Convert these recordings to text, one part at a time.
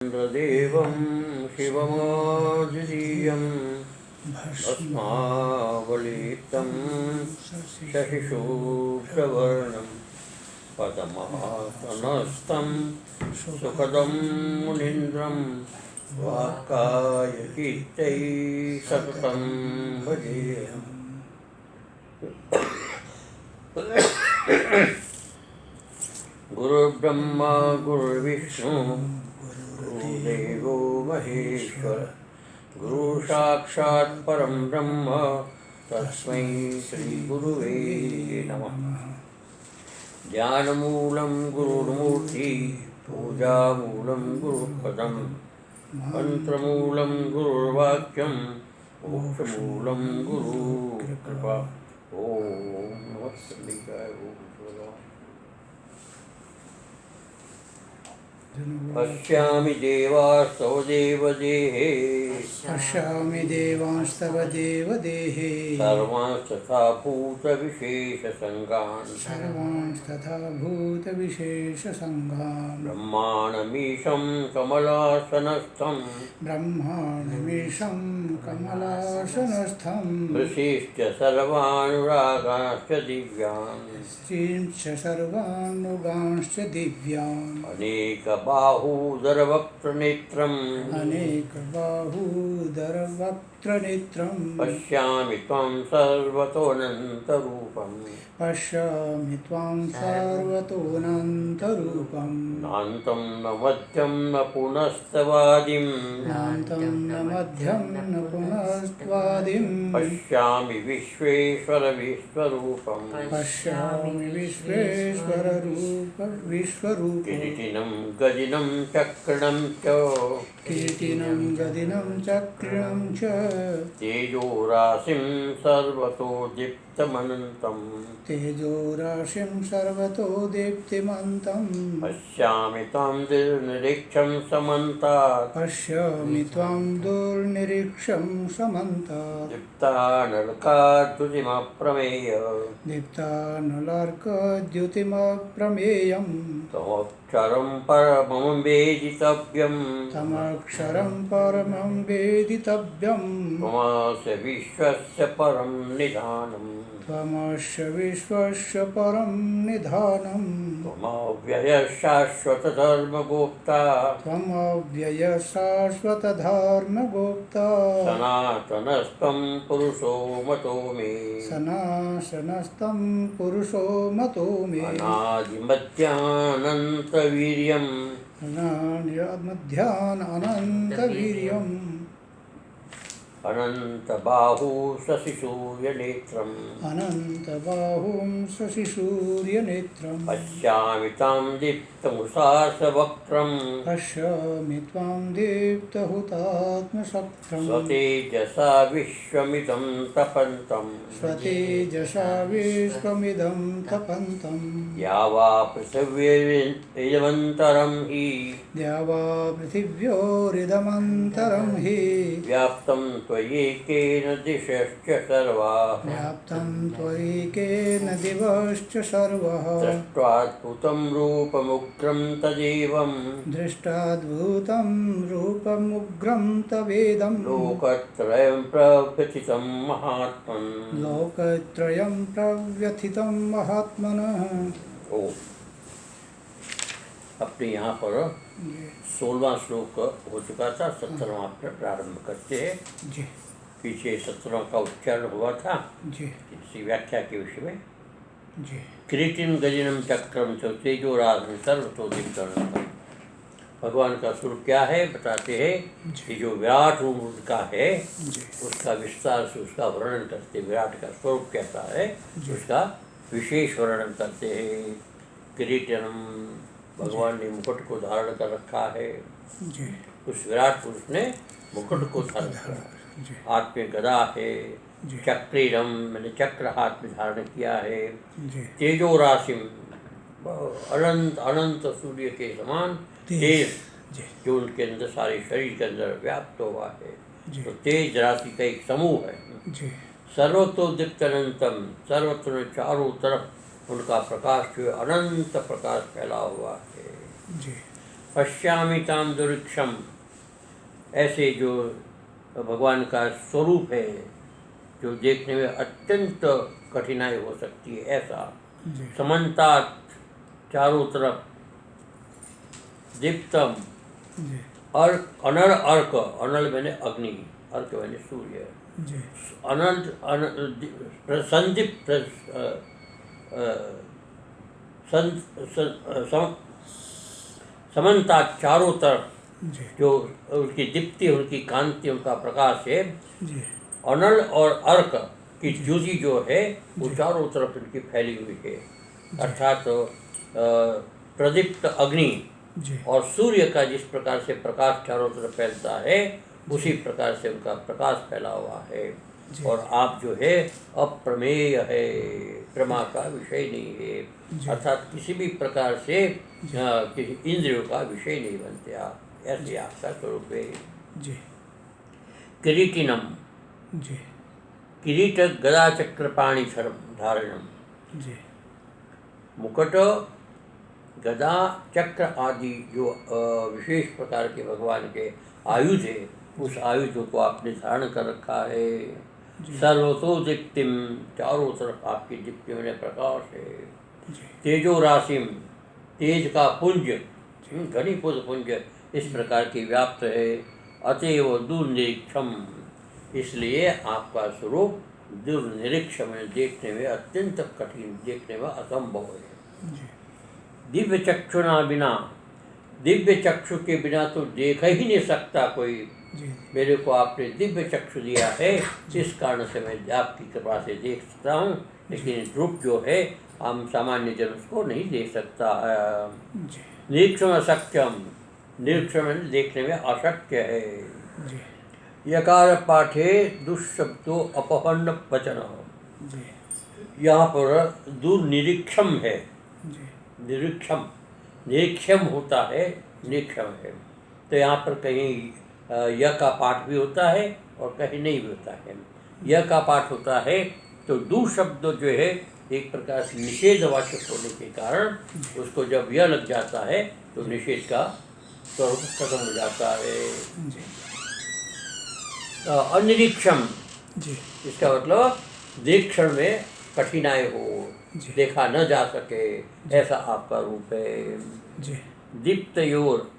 इन्द्रदेवं शिवमादितीयं भस्मावलितं शशिशूषवर्णं पद्मासनस्थं सुखदं मुनीन्द्रं वाक्कायचित्तैः सततं भजेऽहम्। गुरुर्ब्रह्मा गुरुर्विष्णु गुरुदेवो महेश्वर गुरुसाक्षात् परं ब्रह्म तस्मै श्रीगुरुवे नमः। ज्ञानमूलं गुरुर्मूर्ति पूजामूलं गुरुपदं मंत्रमूलं गुरुर्वाक्यं मोक्षमूलं गुरुकृपा। ओम नमः शिवाय। पश्यामि देवास्तव देवदेहे पश्यामि देवांस्तव देवदेहे सर्वांस्तथा भूतविशेषसङ्गान् सर्वांस्तथा भूतविशेषसङ्गान् ब्रह्माणमीशं कमलासनस्थं ब्रह्माण्डमीशं कमलासनस्थं ऋषिश्च सर्वानुरागाश्च दिव्यान् स्त्रींश्च सर्वानुगांश्च दिव्यान् अनेकबाहूदरवक्त्रनेत्रम् अनेकबाहूदरवक्त्रनेत्रं पश्यामि त्वं सर्वतोऽनन्तरूपम् पश्यामि त्वां सर्वतोऽनन्तरूपं नान्तं न मध्यं न पुनस्तवादिं नान्तं न मध्यं न पुनस्त्वादिं पश्यामि विश्वेश्वर विश्वरूपं पश्यामि विश्वेश्वररूप किरीटिनं गदिनं चक्रणं च किरीटिनं गदिनं चक्रणं च तेजोराशिं सर्वतो दीप्तमनन्तम् तेजोराशिं सर्वतो दीप्तिमन्तं पश्यामि त्वां दुर्निरीक्षं समन्तात् पश्यामि त्वां दुर्निरीक्षं समन्तात् दीप्तानलकाद्युतिमप्रमेय दीप्तानलार्कद्युतिमप्रमेयं तमक्षरं परमं वेदितव्यं तमक्षरं परमं वेदितव्यं त्वमस्य विश्वस्य परं निधानम् त्वमस्य विश्वस्य परं निधानं त्वमव्ययः शाश्वतधर्मगोप्ता त्वमव्ययः शाश्वतधर्मगोप्ता सनातनस्त्वं पुरुषो मतो मे सनातनस्तं पुरुषो मतो मे अनादिमध्यानन्तवीर्यम् अनादिमध्यानन्तवीर्यम् अनन्तबाहु शशिसूर्यनेत्रम् अनन्तबाहुं शशिसूर्यनेत्रं पश्यामि तां दीप्तमुषासवक्त्रम् पश्यामि त्वां दीप्तहुतात्मशक्त्रं स्वतेजसा विश्वमिदं तपन्तम् स्वतेजसा विश्वमिदं तपन्तं यावा पृथिव्यैरवन्तरं हि द्यावा पृथिव्योरिदमन्तरं हि व्याप्तं त्वयैकेन दिशश्च सर्वाः व्याप्तं त्वयैकेन दिवश्च सर्वः दृष्ट्वाद्भुतं रूपमुग्रं तदेवं दृष्टाद्भुतं रूपमुग्रं तवेदं लोकत्रयं प्रव्यथितं महात्मन्। लोकत्रयं प्रव्यथितं महात्मनः। ओ अपने यहाँ पर 16वां श्लोक हो चुका था, 17वां पर प्रारंभ करते हैं। जी पीछे 17वां का उच्चारण हुआ था जी इसी व्याख्या के विषय में। जी किरीटिन गजिनम चक्रम च तेजोराधन सर्वतो दीप्तमनन्तम्। भगवान का स्वरूप क्या है बताते हैं कि जो विराट रूप का है उसका विस्तार से उसका वर्णन करते, विराट का स्वरूप कैसा है उसका विशेष वर्णन करते हैं। किरीटनम, भगवान ने मुकुट को धारण कर रखा है, उस विराट पुरुष ने मुकुट को धारण किया, हाथ में गदा है, चक्रीरम मैंने चक्र हाथ में धारण किया है, तेजो राशिम अनंत अनंत सूर्य के समान तेज जो उनके अंदर सारे शरीर के अंदर व्याप्त हुआ है, तो तेज राशि का एक समूह है। सर्वतोदिप्तनंतम, सर्वत्र चारों तरफ उनका प्रकाश जो अनंत प्रकाश फैला हुआ है। पश्यामि ताम दुर्क्षम, ऐसे जो भगवान का स्वरूप है जो देखने में अत्यंत कठिनाई हो सकती है, ऐसा जी समन्ता, चारों तरफ, दीप्तम, जी अर्क, अनल अर्क, अनल मैंने अग्नि, अर्क मैंने सूर्य, जी अनंत संदीप, समन्ता, चारों तरफ, जी जो उनकी दीप्ति, उनकी कांति, उनका प्रकाश है। जी अनल और अर्क की ज्योति जो है वो जी। चारों तरफ इनकी फैली हुई है, जी। अर्थात प्रदीप्त अग्नि जी और सूर्य का जिस प्रकार से प्रकाश चारों तरफ फैलता है उसी प्रकार से उनका प्रकाश फैला हुआ है। जी। और आप जो है अप्रमेय है, प्रमा का विषय नहीं है, जी। अर्थात किसी भी प्रकार से किसी इंद्रियों का विषय नहीं बनते आप, ऐसे आपका स्वरूप है। जी किरीटिनम, जी किरीट गदा चक्र पाणी धारणम, जी मुकुट, गदा, चक्र आदि जो विशेष प्रकार के भगवान के आयुध है, उस आयुधों को आपने धारण कर रखा है। सर्वतो दीप्तिम, चारों तरफ आपकी दीप्ति में प्रकाश है। जी तेजो राशिम, तेज का पुंज, घनीभूत पुंज इस प्रकार की व्याप्त है। अतएव दुर्निरीक्षम, इसलिए आपका स्वरूप दुर्निरीक्षम, देखने में अत्यंत कठिन, देखने में असंभव है। जी दिव्य चक्षुना बिना, दिव्य चक्षु के बिना तो देख ही नहीं सकता कोई। जी मेरे को आपने दिव्य चक्षु दिया है, इस कारण से मैं आपकी कृपा से देख सकता हूँ, लेकिन रूप जो है हम सामान्य जन उसको नहीं देख सकता है। जी निरीक्षण असक्यम, निरीक्षण देखने में अशक्य है। जी यकार पाठे दुष्शब्दों अपहर्ण वचन, जी यहाँ पर दुर्निरीक्षम है, जी निरीक्षम, निरीक्षम होता है, निरीक्षम है, तो यहाँ पर कहीं य का पाठ भी होता है और कहीं नहीं भी होता है। य का पाठ होता है तो दू शब्द जो है एक प्रकार से निषेधवाचक होने के कारण उसको जब यह लग जाता है तो निषेध का स्वरूप खत्म हो जाता है। जी अनिरीक्षम, जी इसका मतलब निरीक्षण में कठिनाई हो, जी। देखा न जा सके, ऐसा आपका रूप है। जी दीप्तयोर,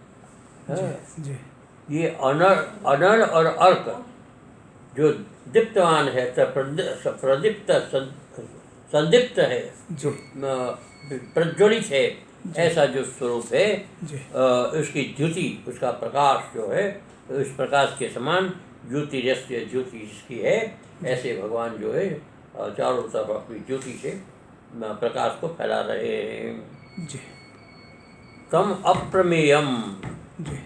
जी ये अनल और अर्क जो दीप्तमान है, प्रदीप्त, संदीप्त है, जो प्रज्वलित है, ऐसा जो स्वरूप है, जी उसकी ज्योति, उसका प्रकाश जो है उस प्रकाश के समान ज्योति, जैसे ज्योति जिसकी है ऐसे भगवान जो है चारों तरफ अपनी ज्योति से प्रकाश को फैला रहे हैं। जी तम अप्रमेयम, जी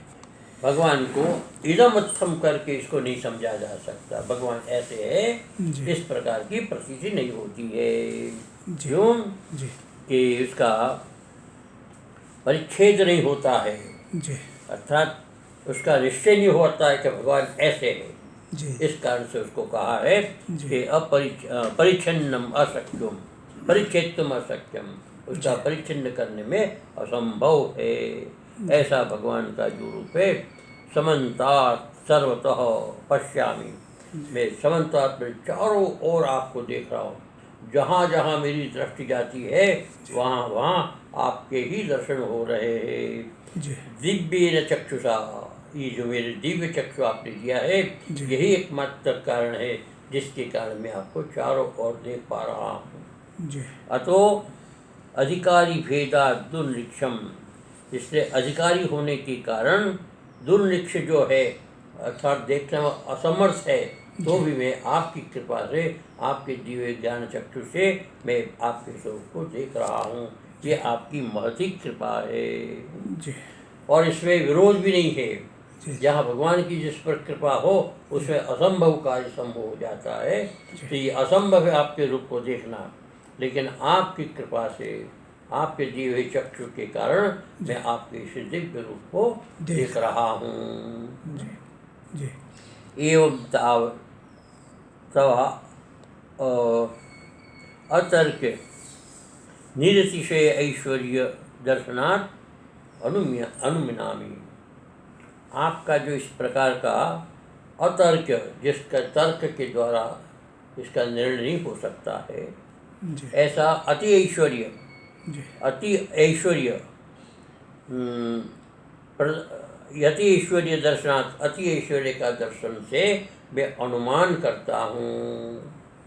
भगवान को इदमत्थम करके इसको नहीं समझा जा सकता, भगवान ऐसे है, जी। इस प्रकार की प्रतीति नहीं होती है। जी। क्यों जी कि उसका परिच्छेद नहीं होता है, जी अर्थात उसका निश्चय नहीं होता है कि भगवान ऐसे है। जी इस कारण से उसको कहा है जी। कि परिच्छिन्नम अशक्यम, परिच्छेदम अशक्यम, उसका परिच्छिन्न करने में असंभव है। ऐसा भगवान का जो रूप है, समन्तात सर्वतः पश्यामि, मैं समन्तात में चारों ओर आपको देख रहा हूँ, जहाँ जहाँ मेरी दृष्टि जाती है वहाँ वहाँ आपके ही दर्शन हो रहे हैं। जी दिव्य चक्षुषा, ये जो मेरे दिव्य चक्षु आपने दिया है, जी। यही एकमात्र कारण है जिसके कारण मैं आपको चारों ओर देख पा रहा हूँ। जी अतो अधिकारी भेदा दुर्निरीक्षम, इसलिए अधिकारी होने के कारण दुर्निरीक्ष जो है अर्थात देखने में असमर्थ है, तो भी मैं आपकी कृपा से, आपके दिव्य ज्ञान चक्षु से मैं आपके स्वरूप को देख रहा हूँ। ये आपकी महती कृपा है जी और इसमें विरोध भी नहीं है। जी। जहाँ भगवान की जिस पर कृपा हो उसमें असंभव कार्य संभव हो जाता है। तो ये असंभव है आपके रूप को देखना, लेकिन आपकी कृपा से, आपके दिए हुए चक्षु के कारण मैं आपके इस दिव्य रूप को देख रहा हूँ। जी जी एवं तव अतर्क निरतिशय ऐश्वर्य दर्शनात् अनुमिनामी। आपका जो इस प्रकार का अतर्क, जिसका तर्क के द्वारा इसका निर्णय नहीं हो सकता है, जी ऐसा अति ऐश्वर्य, जी अति ऐश्वर्य यति ऐश्वर्य दर्शनात्, अति ऐश्वर्य का दर्शन से मैं अनुमान करता हूँ,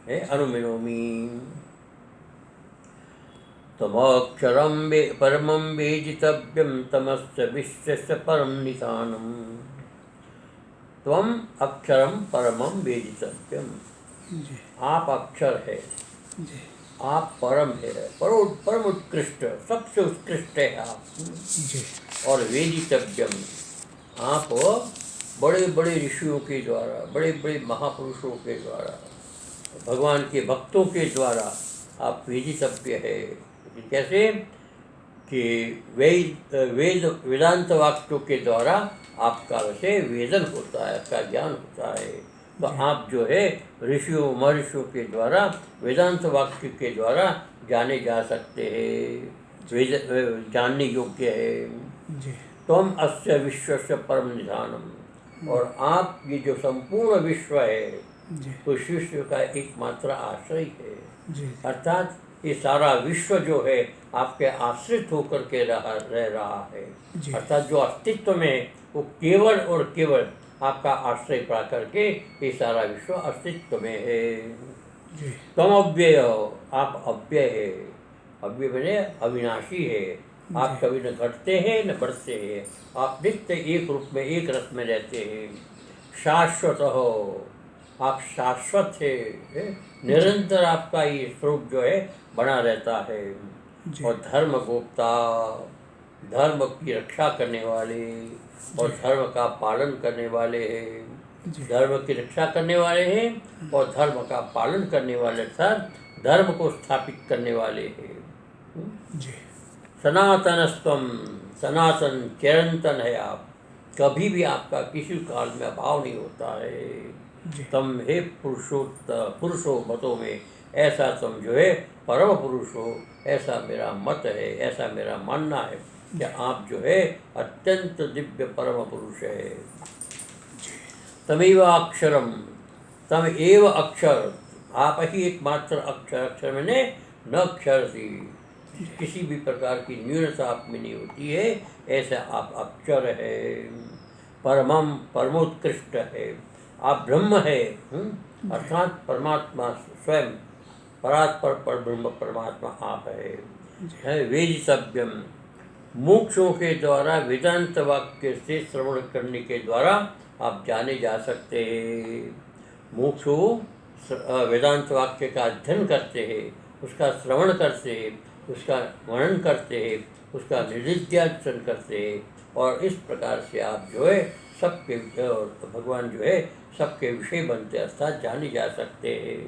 अनुमिनोमी। तमक्षरं परमं वेदितव्यं तमस्य विश्वस्य परम निधानम्। त्वम अक्षरम परमं वेदितव्यम। जी आप अक्षर है, जी आप परम है, परम उत्कृष्ट, सबसे उत्कृष्ट है आप। जी और वेदितव्यम, आप बड़े बड़े ऋषियों के द्वारा, बड़े बड़े महापुरुषों के द्वारा, भगवान के भक्तों के द्वारा आप वेदितव्य है। कैसे कि वेदांत वाक्यों के द्वारा आपका वैसे वेदन होता है, आपका ज्ञान होता है। तो आप जो है ऋषियों महर्षियों के द्वारा, वेदांत वाक्य के द्वारा जाने जा सकते हैं, जानने योग्य है। जी त्वम अस्य विश्वस्य परम निधानम। और आप ये जो संपूर्ण विश्व है, जी उस विश्व का एकमात्र आश्रय है। जी अर्थात ये सारा विश्व जो है आपके आश्रित होकर के रह रहा है। जी अर्थात जो अस्तित्व में, वो केवल और केवल आपका आश्रय पा करके ये सारा विश्व अस्तित्व में है। जी तुम अव्यय हो, आप अव्यय है। अव्यय बने अविनाशी है। आप कभी न घटते हैं न बढ़ते हैं, आप नित्य एक रूप में, एक रस में रहते हैं। शाश्वत हो, आप शाश्वत है, निरंतर आपका ये स्वरूप जो है बना रहता है। जी और धर्म गोप्ता, धर्म की रक्षा करने वाले और धर्म का पालन करने वाले हैं। जी धर्म की रक्षा करने वाले हैं और धर्म का पालन करने वाले, सर धर्म को स्थापित करने वाले हैं। जी सनातनस्त्वम, सनातन चिरंतन है आप, कभी भी आपका किसी काल में अभाव नहीं होता है। जी तम हे पुरुषो मतों में, ऐसा तुम जो है परम पुरुष हो, ऐसा मेरा मत है, ऐसा मेरा मानना है कि आप जो है अत्यंत दिव्य परम पुरुष है। तमेव अक्षरम, तम एव अक्षर, आप ही एकमात्र अक्षर। अक्षर मैंने न अक्षर थी, किसी भी प्रकार की न्यूनता आप में नहीं होती है, ऐसा आप अक्षर है। परमम, परमोत्कृष्ट है, आप ब्रह्म है। अर्थात परमात्मा स्वयं, परात्पर पर ब्रह्म परमात्मा आप है। वेदितव्यम, मोक्षों के द्वारा, वेदांत वाक्य से श्रवण करने के द्वारा आप जाने जा सकते हैं। मोक्षो वेदांत वाक्य का अध्ययन करते हैं, उसका श्रवण करते हैं, उसका वर्णन करते हैं, उसका निधिध्यासन करते हैं, और इस प्रकार से आप जो है सबके भगवान जो है सबके विषय बनते, अर्थात जाने जा सकते हैं।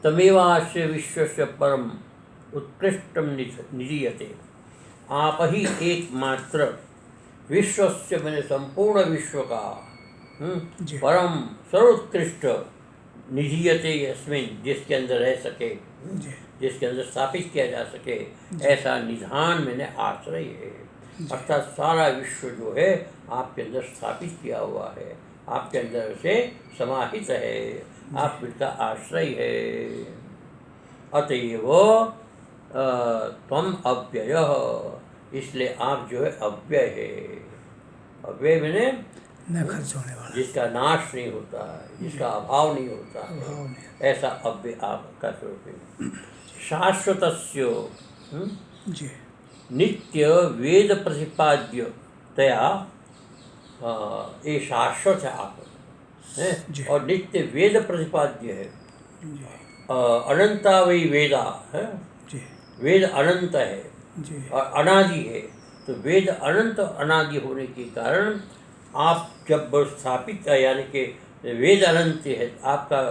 तमेवास्य विश्वस्य परम उत्कृष्टम निधीयते, आप ही एकमात्र विश्वस्य मैंने संपूर्ण विश्व का परम सर्वोत्कृष्ट निधीयते यस्मिन्, जिसके अंदर रह सके, जिसके अंदर स्थापित किया जा सके, ऐसा निधान मैंने आश्रय है। अर्थात सारा विश्व जो है आपके अंदर स्थापित किया हुआ है, आपके अंदर से समाहित है, आप इसका आश्रय है। अतएव त्वम अव्यय, इसलिए आप जो है अव्यय है। अव्यय मैंने न खर्च होने वाला, जिसका नाश नहीं होता है, जिसका अभाव नहीं होता है, अभाव नहीं। ऐसा अव्यय आपका स्वरूप है। शाश्वतस्य जी नित्य वेद प्रतिपाद्य तया, ये शाश्वत है आप जी। हैं, और नित्य वेद प्रतिपाद्य है। जी अनंता वही वेदा है, जी वेद अनंत है जी और अनादि है। तो वेद अनंत अनादि होने के कारण आप जब स्थापित है, यानी कि वेद अनंत है, आपका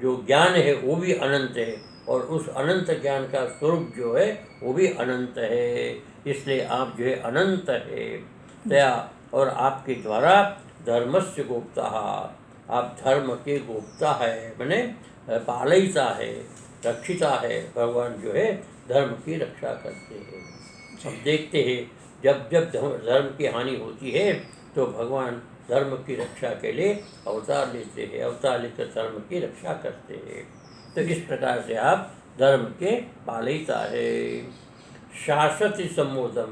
जो ज्ञान है वो भी अनंत है, और उस अनंत ज्ञान का स्वरूप जो है वो भी अनंत है। इसलिए आप जो है अनंत है तया, और आपके द्वारा धर्मस्य गोप्ता, आप धर्म के गोप्ता है, मैंने पालयिता है, रक्षिता है। भगवान जो है धर्म की रक्षा करते हैं। हम देखते हैं जब जब धर्म की हानि होती है तो भगवान धर्म की रक्षा के लिए अवतार लेते हैं, अवतार लेकर धर्म की रक्षा करते हैं। तो इस प्रकार से आप धर्म के पालिता है। शाश्वती संबोधन,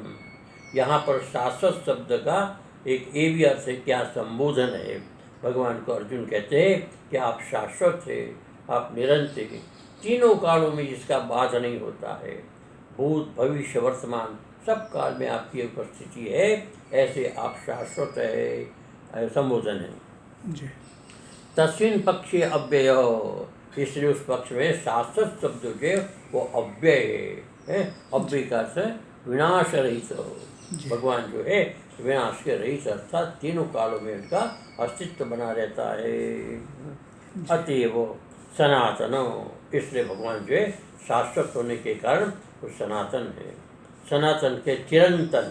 यहाँ पर शाश्वत शब्द का एक ये भी अर्थ है क्या संबोधन है। भगवान को अर्जुन कहते हैं कि आप शाश्वत है, आप निरंतर, तीनों कालों में जिसका बाध नहीं होता है, भूत भविष्य वर्तमान सब काल में आपकी उपस्थिति है, ऐसे आप शाश्वत है, संबोधन है। जी। तस्मिन् पक्षे अव्यय, इसलिए उस पक्ष में शाश्वत शब्द जो है वो अव्यय है। अव्यय का अर्थ विनाश रहित, भगवान जो है विनाश के रहित, अर्थात तीनों कालों में उनका अस्तित्व बना रहता है। अतएव सनातन, इसलिए भगवान जो है शाश्वत होने के कारण वो सनातन है। सनातन के चिरंतन,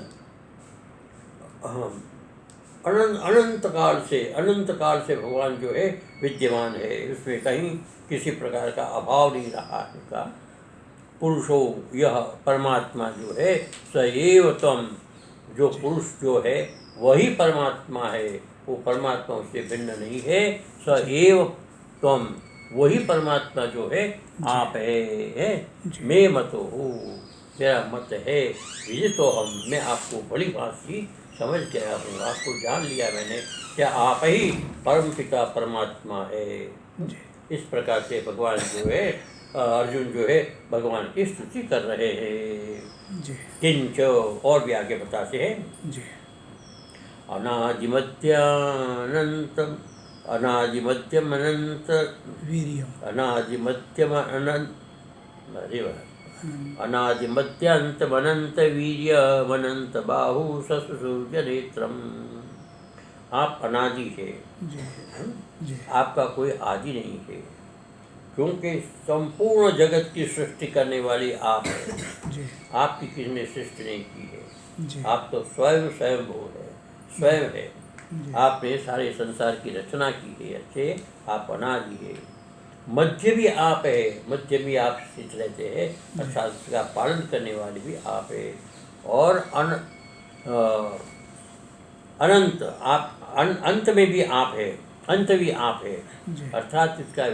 अनंत काल से भगवान जो है विद्यमान है, उसमें कहीं किसी प्रकार का अभाव नहीं रहा है। पुरुषो यह परमात्मा जो है स एव त्वम, जो पुरुष जो है वही परमात्मा है, वो परमात्मा उससे भिन्न नहीं है। स एव त्वम, वही परमात्मा जो है आप है। मैं मतो हूँ, मेरा मत है। विदितो हम, मैं आपको बड़ी भांति समझ गया हूँ, आपको जान लिया मैंने, क्या आप ही परम पिता परमात्मा है। इस प्रकार से भगवान जो है, अर्जुन जो है भगवान की स्तुति कर रहे हैं। किंच, और भी आगे बताते हैं, अनादिमध्यानंतम अनादिमध्यम अनंत वीर्यम अनादिमध्यम अनंत अनादिमध्यांतमनंत वीर्यमनंत बाहु ससूर्य नेत्रम। आप अनादि है, आपका कोई आदि नहीं है, क्योंकि संपूर्ण जगत की सृष्टि करने वाली आप है। आपकी किसने सृष्टि नहीं की है, आप तो स्वयं स्वयंभू है, स्वयं है। आपने सारे संसार की रचना की है, अच्छे आप अनादि है। मध्य भी आप है, मध्य भी आप स्थित रहते हैं, अर्थात उसका पालन करने वाले भी आप है। और अनंत, आप अंत में भी आप है, अंत भी आप है, अर्थात इसका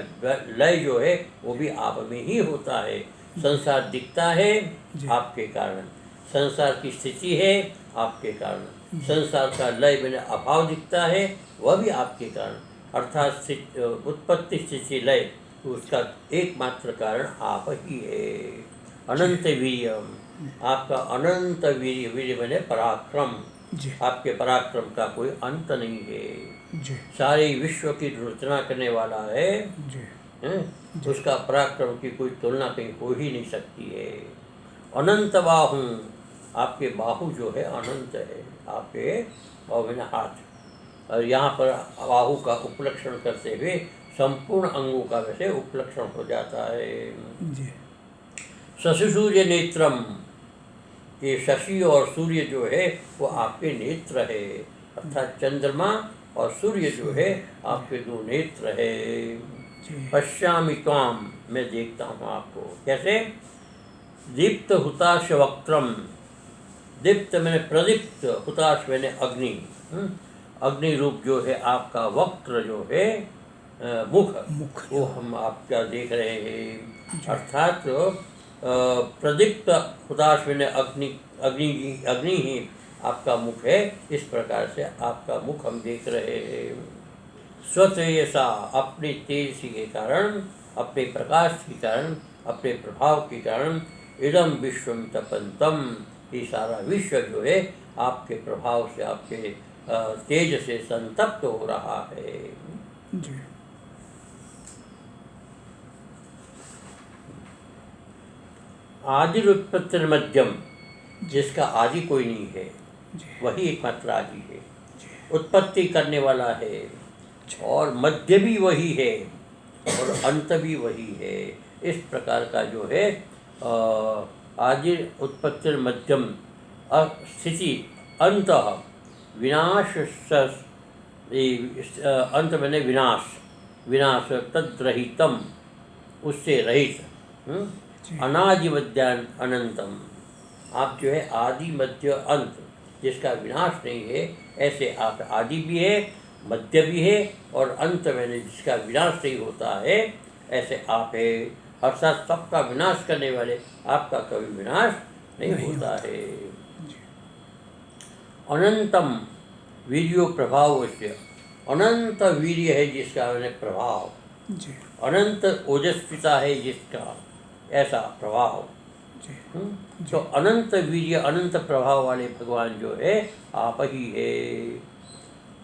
लय जो है वो भी आप में ही होता है। संसार दिखता है आपके कारण, संसार की स्थिति है आपके कारण, संसार का लय मैंने अभाव दिखता है वह भी आपके कारण, अर्थात उत्पत्ति स्थिति लय, उसका एकमात्र कारण आप ही है। अनंत वीर्यम, आपका अनंत वीर्य, वीर्य मैंने पराक्रम, आपके पराक्रम का कोई अंत नहीं है। सारे विश्व की रचना करने वाला है, उसका पराक्रम की कोई तुलना कहीं हो ही नहीं सकती है। अनंत बाहु, आपके बाहु जो है अनंत है, आपके बाहु में हाथ, और यहाँ पर बाहु का उपलक्षण करते हुए संपूर्ण अंगों का वैसे उपलक्षण हो जाता है। शशि सूर्य नेत्रम, ये शशि और सूर्य जो है वो आपके नेत्र है, अर्थात चंद्रमा और सूर्य जो है आपके दो नेत्र है। पश्यामि त्वाम, मैं देखता हूँ आपको, कैसे? दीप्त हुताश वक्त्रम, दीप्त मैंने प्रदीप्त, हुताश मैंने अग्नि, अग्नि रूप जो है आपका वक्त्र जो है मुख, वो हम आपका देख रहे हैं। अर्थात प्रदीप्त हुताश मैंने अग्नि ही आपका मुख है। इस प्रकार से आपका मुख हम देख रहे हैं। स्वतेजसा, अपने तेज के कारण, अपने प्रकाश के कारण, अपने प्रभाव के कारण, इदम विश्वम तपंतम, ये सारा विश्व जो है आपके प्रभाव से, आपके तेज से संतप्त हो रहा है। आदि उत्पत्ति मध्यम, जिसका आदि कोई नहीं है, वही एकमात्र आदि है, उत्पत्ति करने वाला है, और मध्य भी वही है और अंत भी वही है। इस प्रकार का जो है आदि उत्पत्ति मध्यम स्थिति अंत विनाश, अंत मैंने विनाश, विनाश तद्रहितम, उससे रहित, अनादिमध्यान अनंतम, आप जो है आदि मध्य अंत, जिसका विनाश नहीं है, ऐसे आप आदि भी है, मध्य भी है और अंत में जिसका विनाश नहीं होता है, ऐसे आप है। अर्थात सबका विनाश करने वाले आपका कभी विनाश नहीं होता है। अनंतम वीर्यो प्रभाव से, अनंत वीर्य है जिसका प्रभाव, जी अनंत ओजस्विता है जिसका, ऐसा प्रभाव। जी तो अनंत वीर्य अनंत प्रभाव वाले भगवान जो है आप ही है।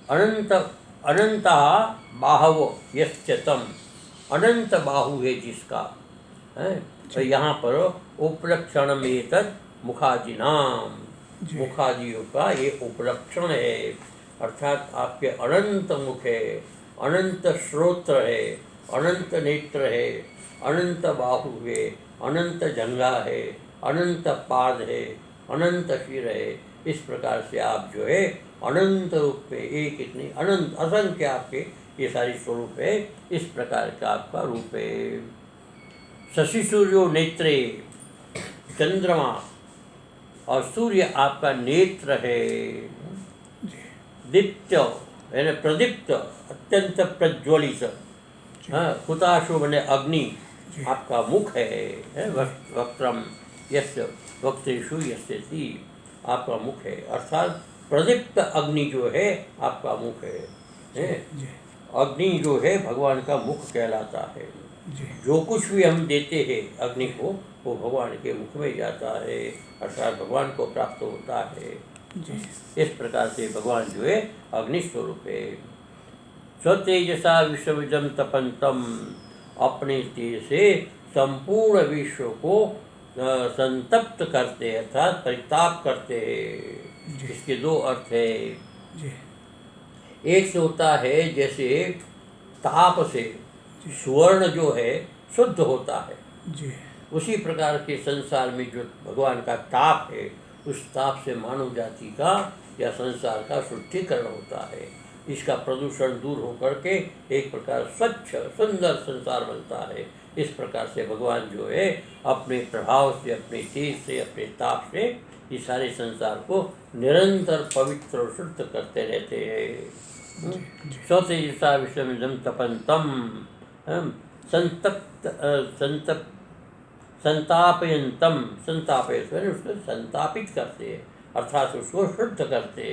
अनंत अनंता बाहव यस्य तम, अनंत बाहु है जिसका है। तो यहाँ पर उपलक्षण में तद मुखादि नाम, जी। मुखादियों का ये उपलक्षण है। अर्थात आपके अनंत मुख है, अनंत श्रोत्र है, अनंत नेत्र है, अनंत बाहु है, अनंत जंघा है, अनंत पाद है, अनंत सिर है। इस प्रकार से आप जो है अनंत रूप में, एक इतनी अनंत असंख्य आपके ये सारी स्वरूप है। इस प्रकार का आपका रूप है। शशि सूर्यो नेत्रे, चंद्रमा और सूर्य आपका नेत्र है। दीप्त यानी प्रदीप्त, अत्यंत प्रज्वलित। हाँ, हुताशु बने अग्नि आपका मुख है। वक्त्रम यस्य वक्त्रेषु यस्यति, आपका मुख है। अर्थात प्रदीप्त अग्नि जो है आपका मुख है। अग्नि जो है भगवान का मुख कहलाता है। जो कुछ भी हम देते हैं अग्नि को, वो भगवान के मुख में जाता है, अर्थात भगवान को प्राप्त होता है। इस प्रकार से भगवान जो है अग्नि स्वरूप है। स्वतेजसा विश्वविदम तपंतम, अपने तेज से संपूर्ण विश्व को संतप्त करते हैं, अर्थात परिताप करते हैं। इसके दो अर्थ है। एक से होता है जैसे ताप से स्वर्ण जो है शुद्ध होता है, उसी प्रकार के संसार में जो भगवान का ताप है, उस ताप से मानव जाति का या संसार का शुद्धिकरण होता है। इसका प्रदूषण दूर होकर के एक प्रकार स्वच्छ सुंदर संसार बनता है। इस प्रकार से भगवान जो है अपने प्रभाव से, अपने तेज से, अपने ताप से इस सारे संसार को निरंतर पवित्र और शुद्ध करते रहते हैं। स्वतेजसा विश्वमिदं तपन्तम, संतापयन्तम, संतापयत उसको संतापित करते हैं, अर्थात उसको शुद्ध करते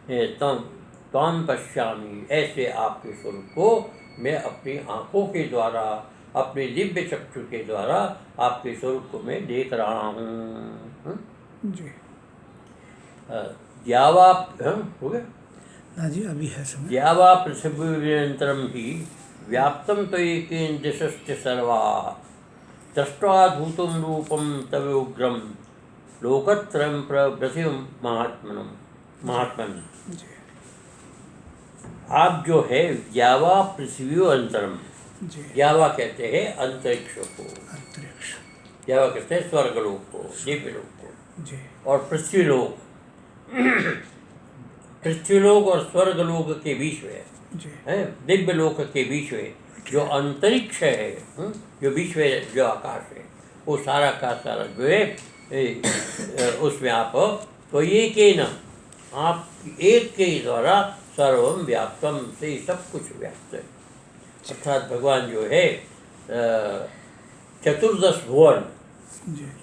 हैं। त्वं पश्यामि, ऐसे आपके स्वरूप को मैं अपनी आँखों के द्वारा, अपने दिव्य चक्षु के द्वारा आपके स्वरूप को मैं देख रहा हूँ। द्यावा हो गया ना जी, अभी है समय। द्यावा पृथिवीरन्तरं हि व्याप्तं त्वयैकेन दिशश्च सर्वाः, दृष्ट्वाद्भुतं रूपं तव उग्रं लोकत्रयं प्रभृतिं महात्मन्। आप जो है द्यावा पृथ्वी अंतरम, द्यावा कहते हैं अंतरिक्ष को, द्यावा कहते हैं स्वर्गलोक को, दिव्यलोक को, और पृथ्वीलोक, पृथ्वीलोक और स्वर्गलोक के बीच में है, दिव्यलोक के बीच में जो अंतरिक्ष है, जो बीच में जो आकाश है, वो सारा का सारा जो है उसमें आप तो ये के न, आप एक के द्वारा सर्वम व्याप्तम से सब कुछ व्याप्त है। अर्थात भगवान जो है चतुर्दश भुवन,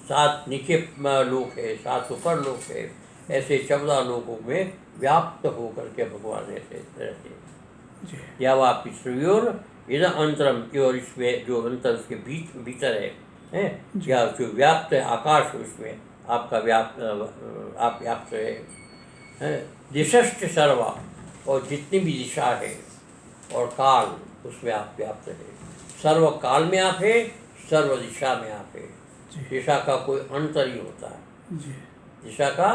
7 नीचे लोक है, 7 ऊपर लोक है, ऐसे 14 लोकों में व्याप्त होकर के भगवान ऐसे रहते हैं। या वह पृथ्वीयोर इधर अंतरम की, और इसमें जो अंतर उसके भीतर है, या जो व्याप्त है आकाश, उसमें आपका आप व्याप्त है। दिशश्च सर्वा, और जितनी भी दिशा है और काल, उसमें आप व्याप्त है। सर्व काल में आप है, सर्व दिशा में आप है। दिशा का कोई अंत नहीं होता है, दिशा का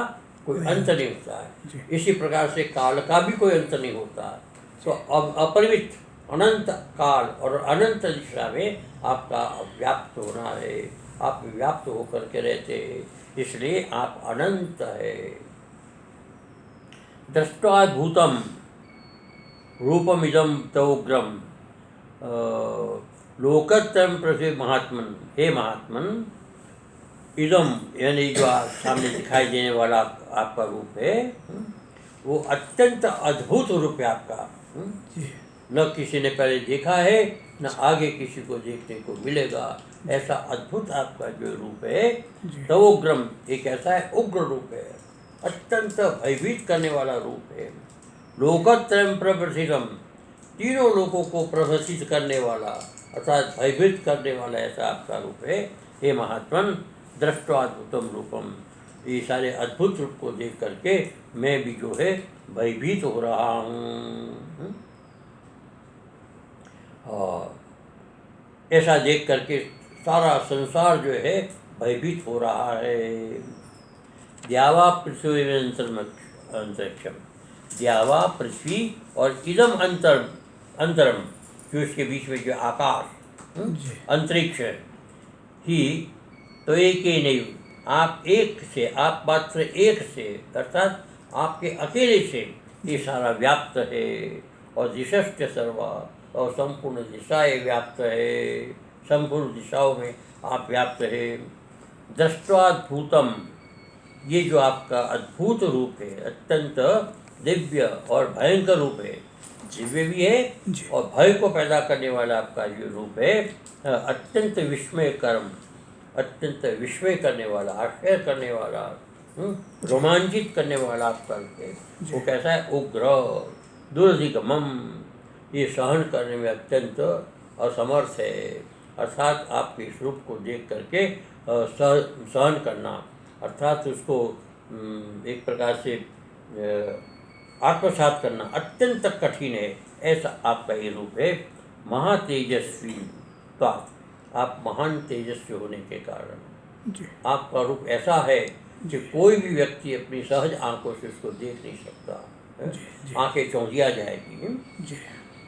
कोई अंत नहीं होता है। इसी प्रकार से काल का भी कोई अंत नहीं होता है। तो अब अपरिमित अनंत काल और अनंत दिशा में आपका व्याप्त होना है, आप व्याप्त होकर के रहते हैं, इसलिए आप अनंत है। दृष्ट्वाद्भुतम रूपमिदं तवोग्रम लोकत्रयं प्रति महात्मन, हे महात्मन, इदम यानी जो सामने दिखाई देने वाला आपका रूप है, वो अत्यंत अद्भुत रूप है आपका। जी न किसी ने पहले देखा है, न आगे किसी को देखने को मिलेगा। ऐसा अद्भुत आपका जो रूप है, तो उग्रम एक ऐसा है, उग्र रूप है, अत्यंत भयभीत करने वाला रूप है। लोकत्रयम प्रभृतिरम, तीनों लोगों को प्रभसित करने वाला अर्थात भयभीत करने वाला ऐसा आपका रूप है। हे महात्मन, दृष्टवाद्भुतम रूपम, ये सारे अद्भुत रूप को देख करके मैं भी जो है भयभीत हो रहा हूँ। और ऐसा देख करके सारा संसार जो है भयभीत हो रहा है। द्यावा पृथ्वी अंतरिक्षम, द्यावा पृथ्वी और इदम अंतरम, जो इसके बीच में जो आकाश अंतरिक्ष है, ही तो एक ही नहीं, आप एक से, आप मात्र एक से अर्थात आपके अकेले से ये सारा व्याप्त है। और दिशश्च सर्वा, और संपूर्ण दिशाएं व्याप्त है, संपूर्ण दिशाओं में आप व्याप्त है। दृष्टाद्भुतम, ये जो आपका अद्भुत रूप है, अत्यंत दिव्य और भयंकर रूप है, दिव्य भी है और भय को पैदा करने वाला आपका जो रूप है, अत्यंत विस्मयकरम, अत्यंत विस्मय करने वाला, आश्चर्य करने वाला, रोमांचित करने वाला आपका रूप है। वो कैसा है? उग्र दुर्धिगमम, ये सहन करने में अत्यंत असमर्थ है। अर्थात आपके इस रूप को देख करके सहन करना, अर्थात उसको एक प्रकार से आत्मसात करना अत्यंत कठिन है। ऐसा आपका ये रूप है। महातेजस्वी, तो आप महान तेजस्वी होने के कारण आपका रूप ऐसा है कि कोई भी व्यक्ति अपनी सहज आंखों से उसको देख नहीं सकता, आंखें चौंधिया जाएगी।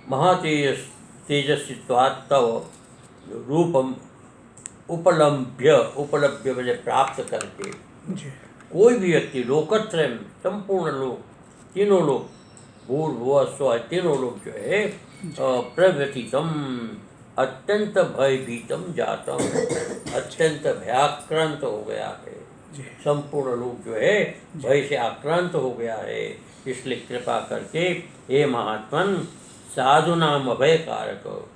महातेजस्वित्वात् तव रूपम उपलभ्य, उपलभ्य मैंने प्राप्त करके कोई भी व्यक्ति, लोकत्रयम, संपूर्ण लोक, तीनों लोग, भूर्भुवः स्वः, तीनों लोग जो है प्रव्यथितम, अत्यंत भयभीतम जातम, अत्यंत भयाक्रांत हो गया है। संपूर्ण लोग जो है भय से आक्रांत हो गया है। इसलिए कृपा करके हे महात्मन, साधु नाम अभय कारक,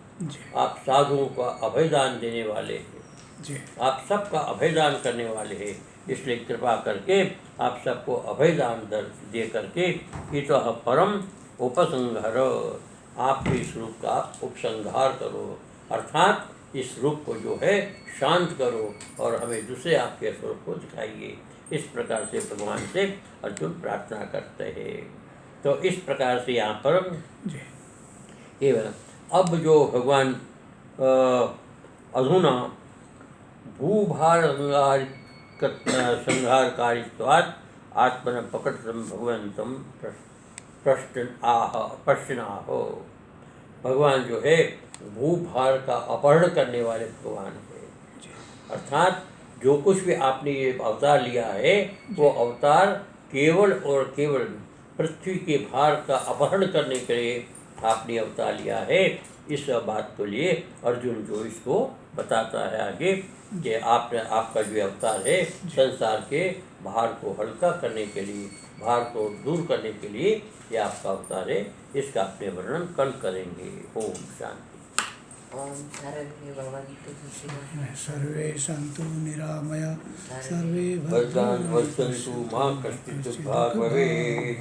आप साधुओं का अभयदान देने वाले हैं, आप सबका अभयदान करने वाले हैं। इसलिए कृपा करके आप सबको अभयदान दे करके इतः परम उपसंहार, आपके इस रूप का उपसंहार करो, अर्थात इस रूप को जो है शांत करो और हमें दूसरे आपके स्वरूप को दिखाइए। इस प्रकार से भगवान से अर्जुन प्रार्थना करते हैं। तो इस प्रकार से यहाँ पर केवल अब जो भगवान अधुना भूभार संहारकारित्वात् आत्मन प्रकटम भगवंतम पश्चिनाह, भगवान जो है भूभार का अपहरण करने वाले भगवान है। अर्थात जो कुछ भी आपने ये अवतार लिया है, वो अवतार केवल और केवल पृथ्वी के भार का अपहरण करने के लिए आपने अवतार लिया है। इस बात को लिए अर्जुन जो इसको बताता है आगे कि आपका जो अवतार है संसार के भार को हल्का करने के लिए, भार को दूर करने के लिए ये आपका अवतार है। इसका अपने वर्णन कल करेंगे। ओम शांति। सर्वे सन्तु निरामया, सर्वे भद्राणि पश्यन्तु मा कश्चित् दुःखभाग् भवेत्।